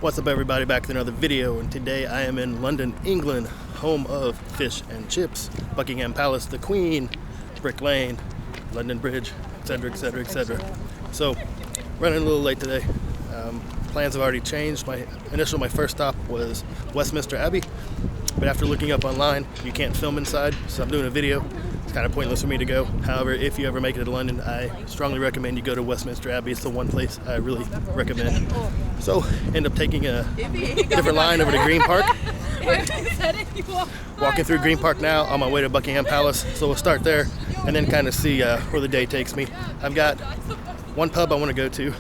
What's up everybody, back with another video, and today I am in London, England, home of fish and chips, Buckingham Palace, the Queen, Brick Lane, London Bridge, etc, etc, etc. So, running a little late today. Plans have already changed. My first stop was Westminster Abbey, but after looking up online, you can't film inside, so I'm doing a video. It's kind of pointless for me to go. However, if you ever make it to London, I strongly recommend you go to Westminster Abbey. It's the one place I really recommend. So, end up taking a different line over to Green Park. Walking through Green Park now on my way to Buckingham Palace. So we'll start there and then kind of see where the day takes me. I've got one pub I want to go to.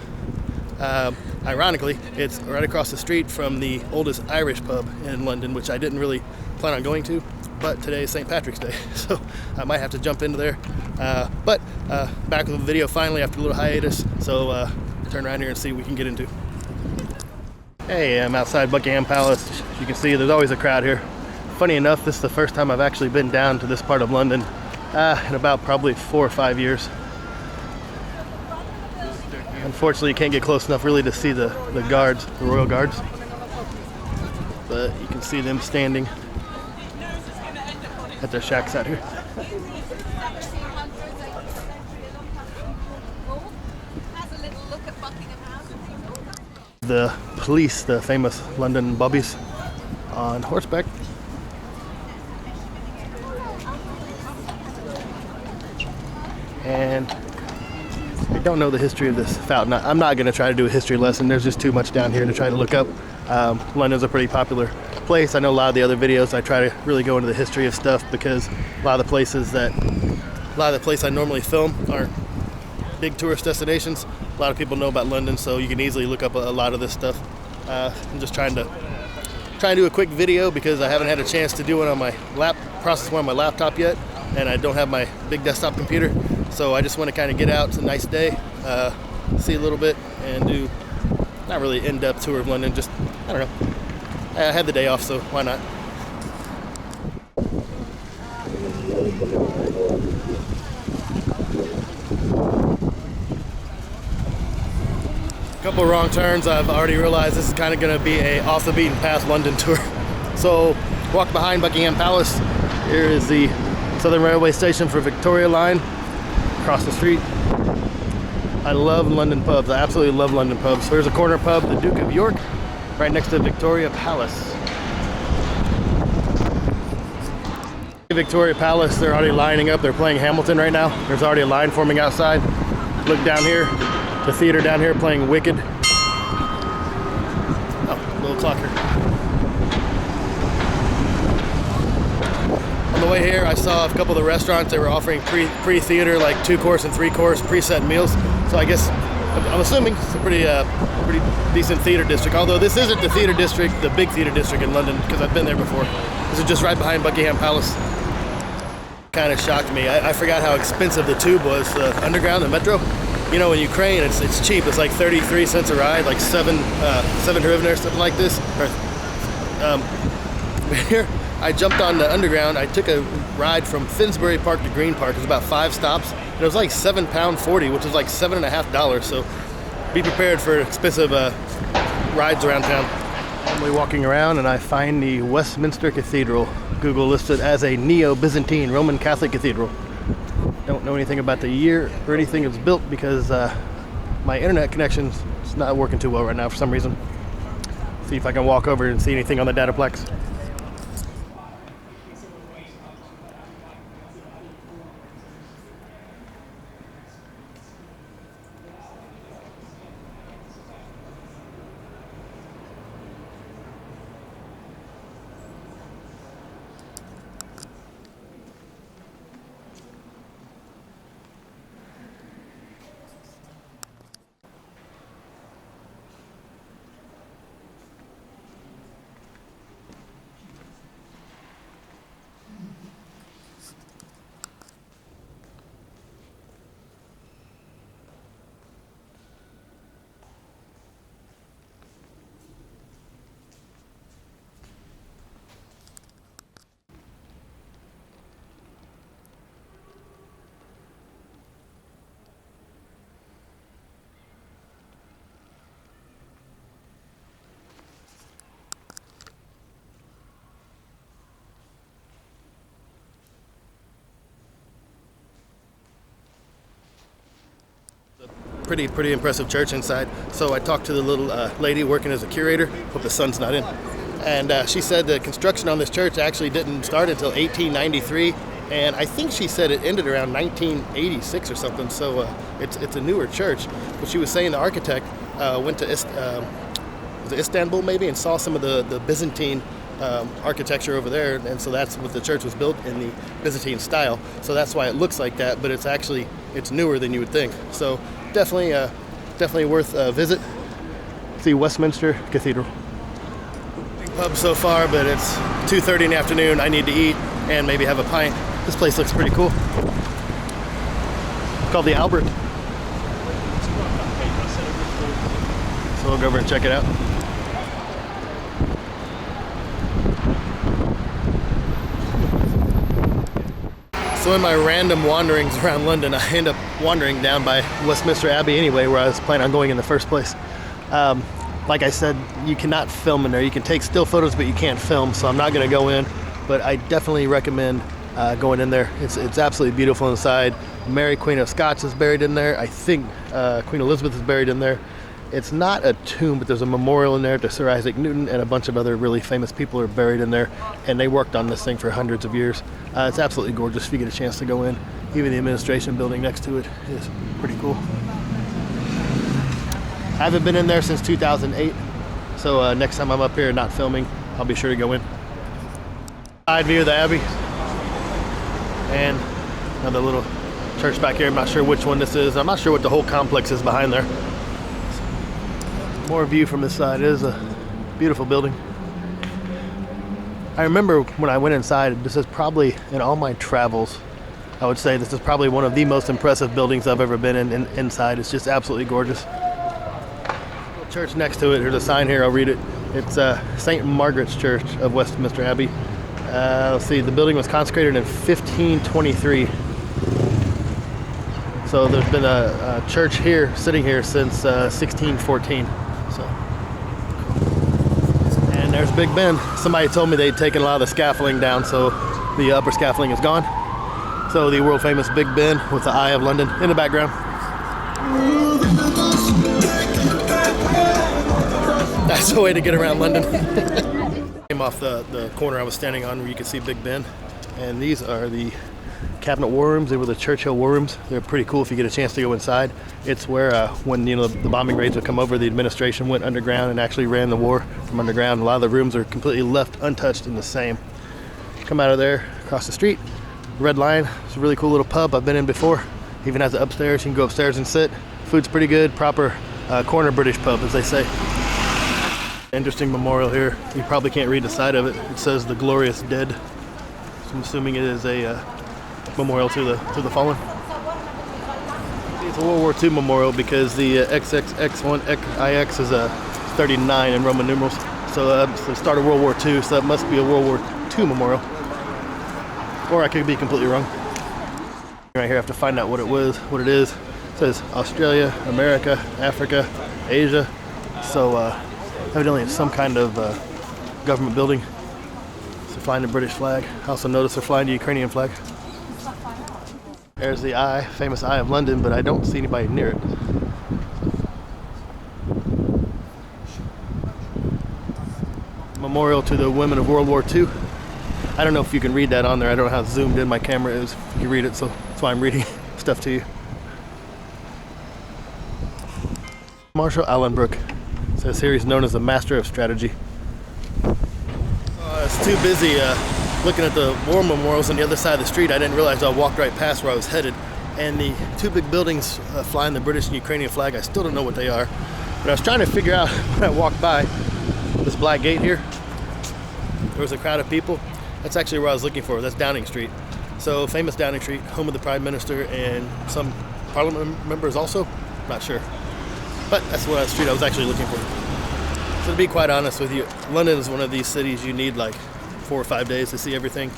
Ironically, it's right across the street from the oldest Irish pub in London, which I didn't really plan on going to, but today is St. Patrick's Day, so I might have to jump into there. But back with the video finally after a little hiatus, so turn around here and see what we can get into. Hey, I'm outside Buckingham Palace. As you can see, there's always a crowd here. Funny enough, this is the first time I've actually been down to this part of London in about probably 4 or 5 years. Unfortunately, you can't get close enough really to see the guards, the royal guards. But you can see them standing at their shacks out here. The police, the famous London bobbies, on horseback. And I don't know the history of this fountain. I'm not going to try to do a history lesson. There's just too much down here to try to look up. London's a pretty popular place. I know a lot of the other videos I try to really go into the history of stuff because a lot of the places I normally film aren't big tourist destinations. A lot of people know about London, so you can easily look up a lot of this stuff. I'm just trying to do a quick video because I haven't had a chance to do one on my process one on my laptop yet, and I don't have my big desktop computer. So I just want to kind of get out. It's a nice day, see a little bit, and do not really in-depth tour of London. Just, I don't know. I had the day off, so why not? A couple wrong turns. I've already realized this is kind of going to be a off the beaten path London tour. So walk behind Buckingham Palace. Here is the Southern Railway Station for Victoria Line. Across the street. I love London pubs. I absolutely love London pubs. So here's a corner pub, the Duke of York, right next to Victoria Palace. Victoria Palace, they're already lining up. They're playing Hamilton right now. There's already a line forming outside. Look down here, the theater down here playing Wicked. Oh, little clock here. On the way here, I saw a couple of the restaurants. They were offering pre-theater, like 2-course and 3-course preset meals. So I guess, I'm assuming it's a pretty decent theater district. Although this isn't the theater district, the big theater district in London, because I've been there before. This is just right behind Buckingham Palace. Kind of shocked me. I forgot how expensive the tube was, the underground, the metro. You know, in Ukraine, it's cheap. It's like 33 cents a ride, like 7 hryvnia or something like this. Here, I jumped on the underground. I took a ride from Finsbury Park to Green Park. It was about 5 stops. And it was like £7.40, which is like $7.50. So be prepared for expensive rides around town. I'm walking around and I find the Westminster Cathedral. Google listed as a Neo-Byzantine Roman Catholic cathedral. Don't know anything about the year or anything it was built because my internet connection is not working too well right now for some reason. See if I can walk over and see anything on the dataplex. pretty impressive church inside. So I talked to the little lady working as a curator. Hope the sun's not in. And she said the construction on this church actually didn't start until 1893. And I think she said it ended around 1986 or something. So it's a newer church. But she was saying the architect went to Istanbul maybe and saw some of the Byzantine architecture over there, and so that's what the church was built in, the Byzantine style. So that's why it looks like that, but it's newer than you would think. So definitely worth a visit. See Westminster Cathedral. Big pub so far, but it's 2:30 in the afternoon. I need to eat and maybe have a pint. This place looks pretty cool. It's called the Albert. So we'll go over and check it out. So in my random wanderings around London, I end up wandering down by Westminster Abbey anyway, where I was planning on going in the first place. Like I said, you cannot film in there. You can take still photos, but you can't film, so I'm not going to go in. But I definitely recommend going in there. It's absolutely beautiful inside. Mary, Queen of Scots, is buried in there. I think Queen Elizabeth is buried in there. It's not a tomb, but there's a memorial in there to Sir Isaac Newton, and a bunch of other really famous people are buried in there, and they worked on this thing for hundreds of years. It's absolutely gorgeous if you get a chance to go in. Even the administration building next to it is pretty cool. I haven't been in there since 2008, so next time I'm up here not filming, I'll be sure to go in. Side view of the Abbey, and another little church back here. I'm not sure which one this is. I'm not sure what the whole complex is behind there. More view from this side. It is a beautiful building. I remember when I went inside, this is probably, in all my travels, I would say this is probably one of the most impressive buildings I've ever been in inside. It's just absolutely gorgeous. Church next to it, there's a sign here, I'll read it. It's St. Margaret's Church of Westminster Abbey. Let's see, the building was consecrated in 1523. So there's been a church here, sitting here since 1614. So, and there's Big Ben. Somebody told me they'd taken a lot of the scaffolding down, so the upper scaffolding is gone. So the world famous Big Ben with the Eye of London in the background. That's the way to get around London. Came off the corner I was standing on where you could see Big Ben, and these are the cabinet war rooms. They were the Churchill war rooms. They're pretty cool if you get a chance to go inside. It's where when the bombing raids would come over, the administration went underground and actually ran the war from underground. A lot of the rooms are completely left untouched and the same. Come out of there, across the street, Red Lion. It's a really cool little pub I've been in before. Even has it upstairs. You can go upstairs and sit. Food's pretty good. Proper corner British pub, as they say. Interesting memorial here. You probably can't read the side of it. It says the glorious dead. So I'm assuming it is a memorial to the fallen. It's a World War II memorial because the XXX1IX is a 39 in Roman numerals. So it's the start of World War II, so that must be a World War II memorial. Or I could be completely wrong. Right here I have to find out what it is. It says Australia, America, Africa, Asia. So evidently it's some kind of government building. So flying the British flag. I also noticed they're flying the Ukrainian flag. There's the Eye, famous Eye of London, but I don't see anybody near it. Memorial to the women of World War II. I don't know if you can read that on there. I don't know how zoomed in my camera is. You read it, so that's why I'm reading stuff to you. Marshall Allenbrook. It says here he's known as the master of strategy. It's too busy looking at the war memorials on the other side of the street. I didn't realize I walked right past where I was headed. And the two big buildings flying the British and Ukrainian flag, I still don't know what they are. But I was trying to figure out when I walked by this black gate here. There was a crowd of people. That's actually where I was looking for. That's Downing Street. So famous Downing Street, home of the Prime Minister and some Parliament members also. Not sure. But that's the street I was actually looking for. So to be quite honest with you, London is one of these cities you need like 4 or 5 days to see everything.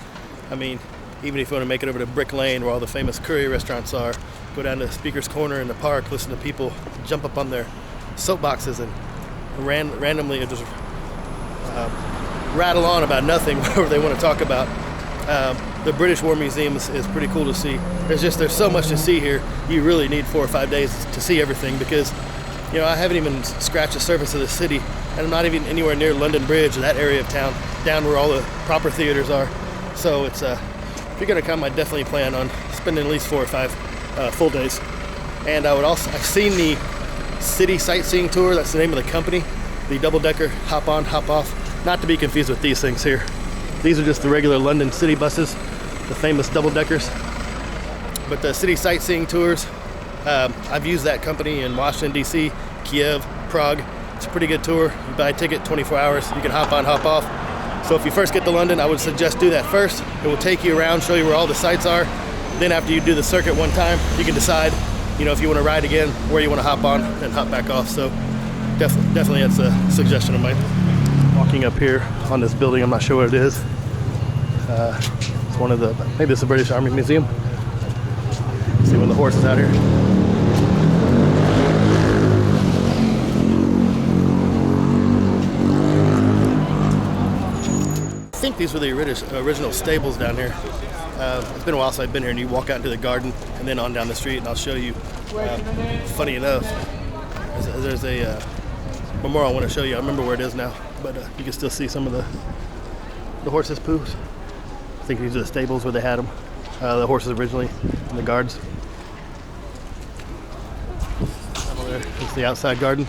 I mean, even if you want to make it over to Brick Lane where all the famous curry restaurants are, go down to Speaker's Corner in the park, listen to people jump up on their soapboxes and randomly just rattle on about nothing, whatever they want to talk about. the British War Museum is pretty cool to see. There's so much to see here. You really need 4 or 5 days to see everything, because I haven't even scratched the surface of the city, and I'm not even anywhere near London Bridge or that area of town, down where all the proper theaters are. So it's if you're gonna come, I definitely plan on spending at least 4 or 5 full days. And I've seen the city sightseeing tour. That's the name of the company. The double-decker hop on, hop off. Not to be confused with these things here. These are just the regular London city buses, the famous double-deckers. But the city sightseeing tours, I've used that company in Washington, D.C., Kiev, Prague. It's a pretty good tour. You buy a ticket, 24 hours. You can hop on, hop off. So if you first get to London, I would suggest do that first. It will take you around, show you where all the sites are. Then after you do the circuit one time, you can decide, if you want to ride again, where you want to hop on and hop back off. So definitely that's a suggestion of mine. Walking up here on this building, I'm not sure what it is. It's one of maybe it's the British Army Museum. See one of the horses out here. I think these were the original stables down here. It's been a while since I've been here, and you walk out into the garden and then on down the street, and I'll show you. Funny enough, there's a memorial I want to show you. I remember where it is now, but you can still see some of the horses' poos. I think these are the stables where they had them, the horses originally, and the guards. Over there is the outside garden.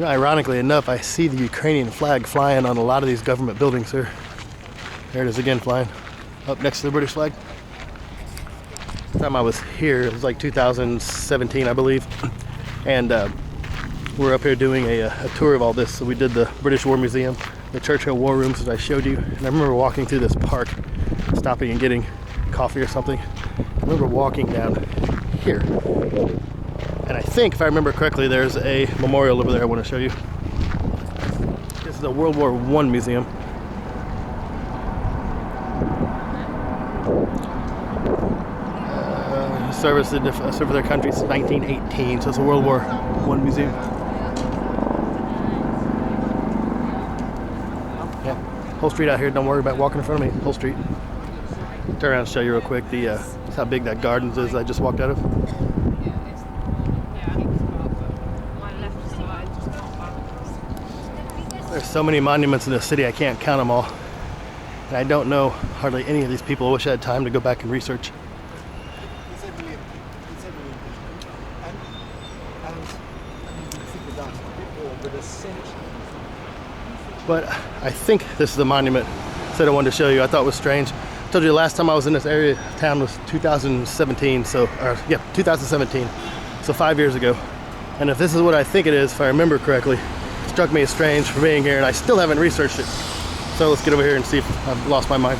Ironically enough, I see the Ukrainian flag flying on a lot of these government buildings here. There it is again, flying up next to the British flag. The time I was here, it was like 2017, I believe, and we're up here doing a tour of all this. So we did the British War Museum, the Churchill War Rooms, as I showed you, and I remember walking through this park, stopping and getting coffee or something. I remember walking down here, and I think, if I remember correctly, there's a memorial over there I want to show you. This is a World War I museum. Served their country since 1918, so it's a World War I museum. Yeah, whole street out here. Don't worry about walking in front of me. Whole street. Turn around and show you real quick how big that gardens is I just walked out of. There's so many monuments in this city, I can't count them all. And I don't know hardly any of these people. I wish I had time to go back and research. But I think this is the monument that I wanted to show you. I thought it was strange. I told you the last time I was in this area of town was 2017, 2017, so 5 years ago. And if this is what I think it is, if I remember correctly, it struck me as strange for being here, and I still haven't researched it. So let's get over here and see if I've lost my mind.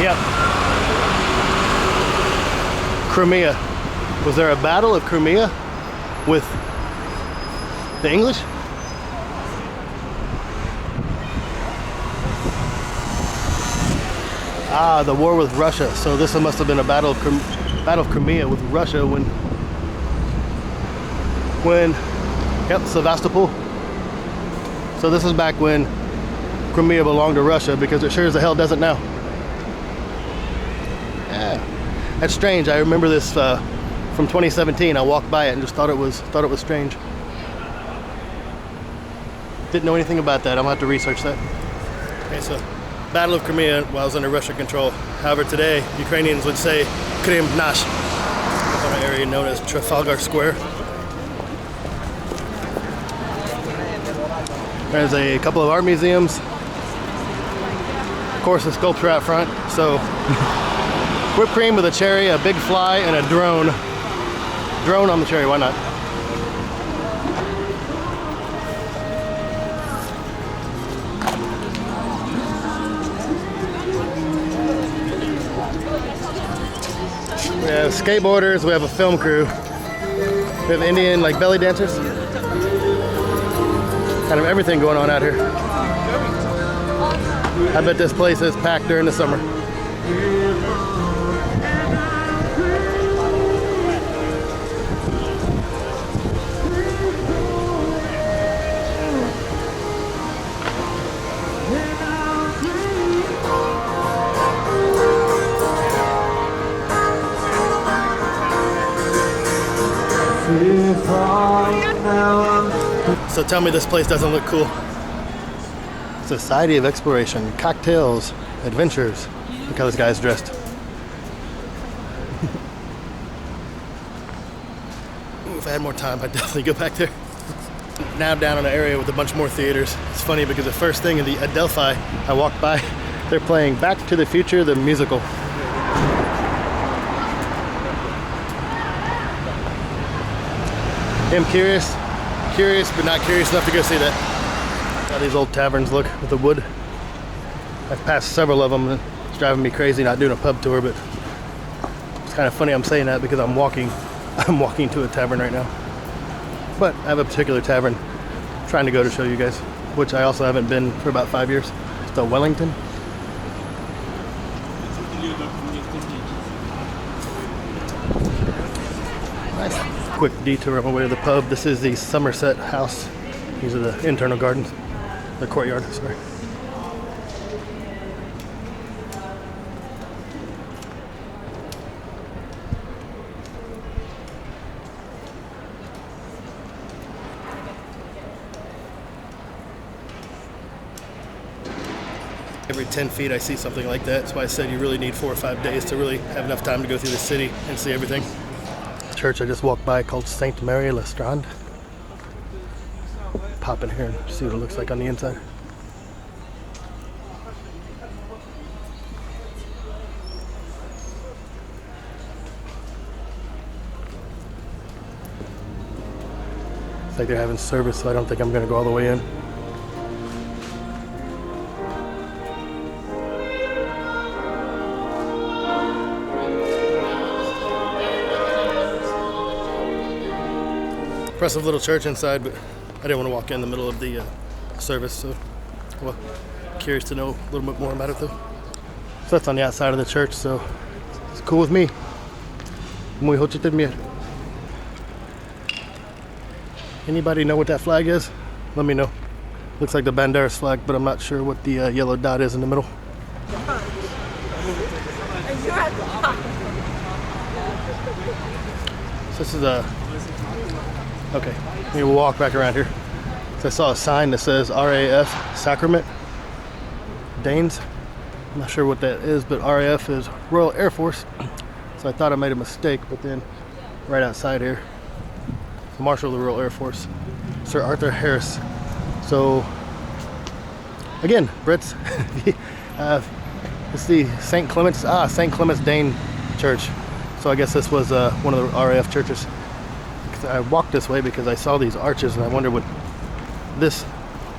Yep. Crimea. Was there a battle of Crimea with the English? Ah, the war with Russia. So this must have been a battle of Crimea with Russia when Sevastopol. So this is back when Crimea belonged to Russia, because it sure as the hell doesn't now. Yeah, that's strange. I remember this from 2017. I walked by it and just thought it was strange. Didn't know anything about that. I'm gonna have to research that. Okay, so Battle of Crimea was under Russian control. However, today Ukrainians would say Krim nash, on an area known as Trafalgar Square. There's a couple of art museums. Of course, a sculpture out front. So whipped cream with a cherry, a big fly, and a drone. Drone on the cherry, why not? We have skateboarders, we have a film crew. We have Indian belly dancers. Kind of everything going on out here. I bet this place is packed during the summer. So tell me this place doesn't look cool. Society of Exploration, cocktails, adventures. Look how this guy's dressed. Ooh, if I had more time, I'd definitely go back there. Now down in an area with a bunch more theaters. It's funny because the first thing in the Adelphi I walked by, they're playing Back to the Future, the musical. I'm curious but not curious enough to go see that. How these old taverns look with the wood. I've passed several of them and it's driving me crazy not doing a pub tour, but it's kind of funny I'm saying that because I'm walking to a tavern right now. But I have a particular tavern I'm trying to go to show you guys, which I also haven't been for about 5 years. It's the Wellington. Nice. Quick detour on my way to the pub. This is the Somerset House. These are the internal gardens, the courtyard, sorry. Every 10 feet I see something like that. That's why I said you really need 4 or 5 days to really have enough time to go through the city and see everything. Church I just walked by called Saint Mary Le Strand. Pop in here and see what it looks like on the inside. It's like they're having service, so I don't think I'm going to go all the way in. Impressive little church inside, but I didn't want to walk in the middle of the service, so well, curious to know a little bit more about it though. So that's on the outside of the church, so it's cool with me. Muy hochite mir. Anybody know what that flag is? Let me know. Looks like the Banderas flag, but I'm not sure what the yellow dot is in the middle. So this is a okay, maybe we'll walk back around here. So I saw a sign that says RAF Sacrament, Danes. I'm not sure what that is, but RAF is Royal Air Force. So I thought I made a mistake, but then right outside here, the Marshal of the Royal Air Force, Sir Arthur Harris. So again, Brits, it's the St. Clements Dane Church. So I guess this was one of the RAF churches. I walked this way because I saw these arches and I wonder what this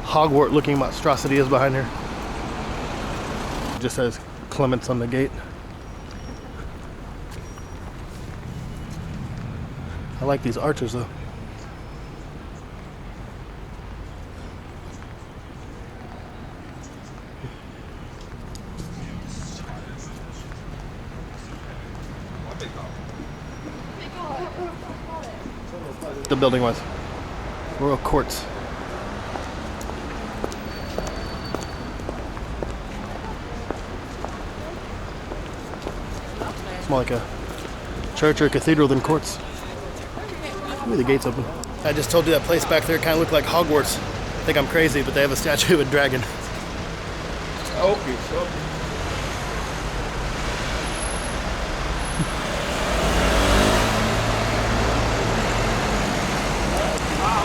Hogwarts looking monstrosity is behind here. It just says Clements on the gate. I like these arches though. The building was Royal Courts. It's more like a church or a cathedral than courts. Maybe the gate's open. I just told you that place back there kind of looked like Hogwarts. I think I'm crazy, but they have a statue of a dragon.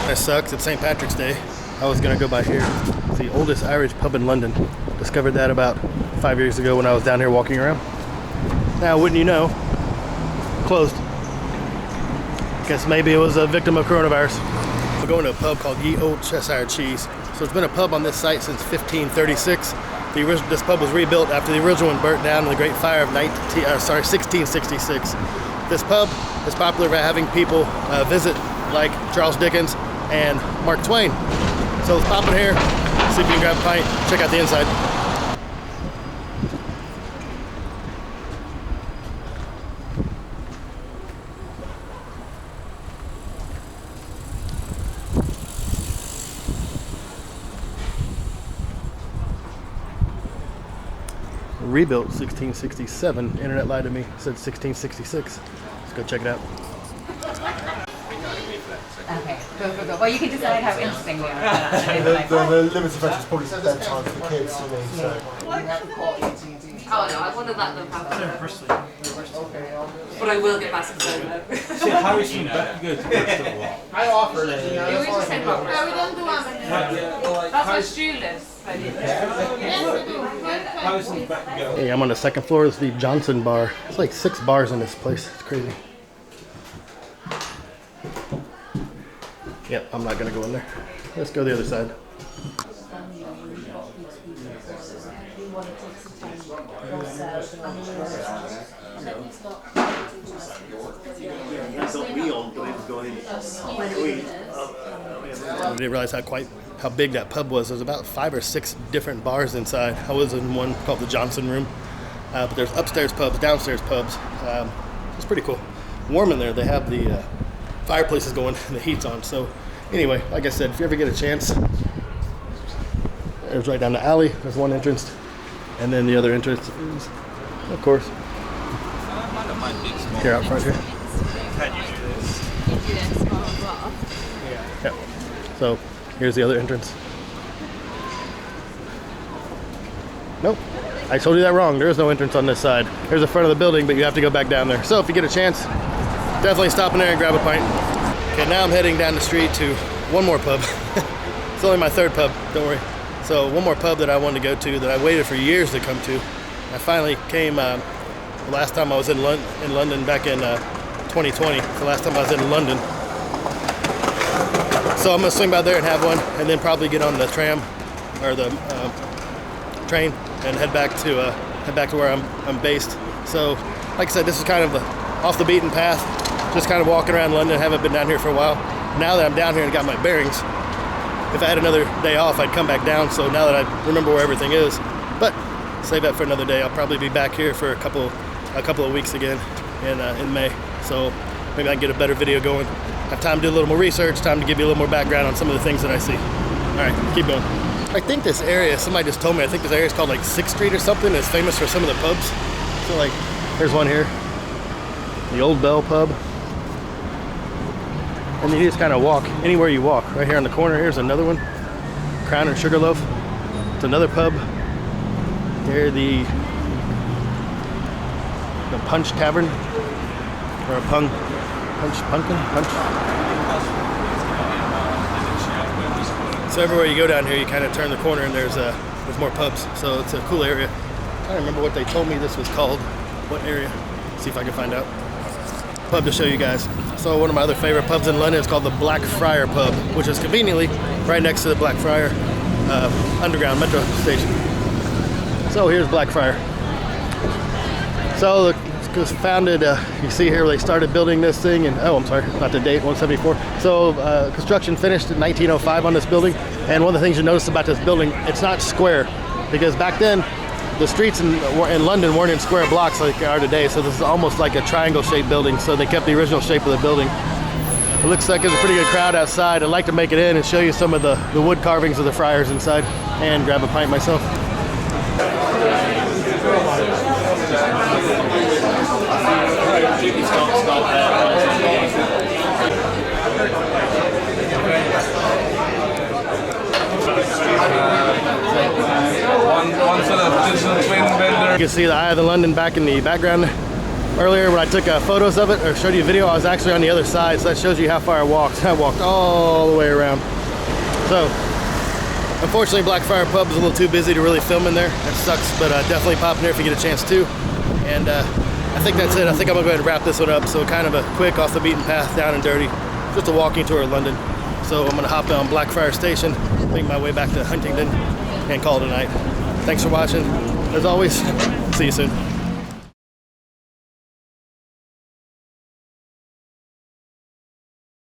That sucks. It's St. Patrick's Day. I was gonna go by here. It's the oldest Irish pub in London. Discovered that about 5 years ago when I was down here walking around. Now, wouldn't you know, closed. Guess maybe it was a victim of coronavirus. We're going to a pub called Ye Old Cheshire Cheese. So it's been a pub on this site since 1536. This pub was rebuilt after the original one burnt down in the Great Fire of 1666. This pub is popular by having people visit like Charles Dickens and Mark Twain. So let's pop in here, see if you can grab a pint, check out the inside. rebuilt 1667. Internet lied to me, said 1666. Let's go check it out. Okay, go. Well, you can decide how interesting we are. The limited version is probably bedtime for the kids, you mean, so. Oh no, I wouldn't let them have it. But I will get back to the See, Harrison back good. I offered it. we just said no, we don't do that. That's what Stu lives. Harrison's back to go. Hey, I'm on the second floor. This is the Johnson Bar. It's like 6 bars in this place. It's crazy. Yep, I'm not gonna go in there. Let's go the other side. I didn't realize how big that pub was. There's about 5 or 6 different bars inside. I was in one called the Johnson Room, but there's upstairs pubs, downstairs pubs. It's pretty cool. Warm in there. They have the fireplaces going and the heat's on. So anyway, like I said, if you ever get a chance, there's right down the alley. There's one entrance, and then the other entrance is, of course, here out front here. Yeah. So here's the other entrance. Nope, I told you that wrong. There is no entrance on this side. There's the front of the building, but you have to go back down there. So if you get a chance, definitely stop in there and grab a pint. Okay, now I'm heading down the street to one more pub. It's only my 3rd pub, don't worry. So one more pub that I wanted to go to that I waited for years to come to. I finally came, the last time I was in London back in 2020. The last time I was in London. So I'm gonna swing by there and have one, and then probably get on the tram or the train and head back to where I'm based. So like I said, this is kind of the off the beaten path, just kind of walking around London. Haven't been down here for a while. Now that I'm down here and got my bearings, if I had another day off, I'd come back down. So now that I remember where everything is, but save that for another day. I'll probably be back here for a couple of weeks again in May. So maybe I can get a better video going. Have time to do a little more research, time to give you a little more background on some of the things that I see. All right, keep going. I think this area, somebody just told me, I think this area is called like 6th Street or something. It's famous for some of the pubs. So like, there's one here, the Old Bell Pub. And then you just kind of walk anywhere you walk. Right here on the corner, here's another one, Crown and Sugarloaf. It's another pub. Here, the Punch Tavern, or a Punch. So everywhere you go down here, you kind of turn the corner and there's more pubs. So it's a cool area. I don't remember what they told me this was called. What area? See if I can find out. Pub to show you guys. So one of my other favorite pubs in London is called the Friar Pub, which is conveniently right next to the Blackfriar Underground metro station. So here's Blackfriar. So it was founded, you see here where they started building this thing, and oh, I'm sorry, not the date, 174. So construction finished in 1905 on this building, and one of the things you notice about this building, it's not square, because back then the streets in London weren't in square blocks like they are today, so this is almost like a triangle-shaped building, so they kept the original shape of the building. It looks like there's a pretty good crowd outside. I'd like to make it in and show you some of the wood carvings of the friars inside, and grab a pint myself. You can see the Eye of the London back in the background. Earlier when I took photos of it or showed you a video, I was actually on the other side, so that shows you how far I walked. I walked all the way around. So unfortunately Blackfriar Pub is a little too busy to really film in there. That sucks, but definitely pop in there if you get a chance to. And I think that's it. I think I'm gonna go ahead and wrap this one up. So kind of a quick off the beaten path, down and dirty, just a walking tour of London. So I'm gonna hop on Blackfriar Station, make my way back to Huntingdon, and call it a night. Thanks for watching. As always, see you soon.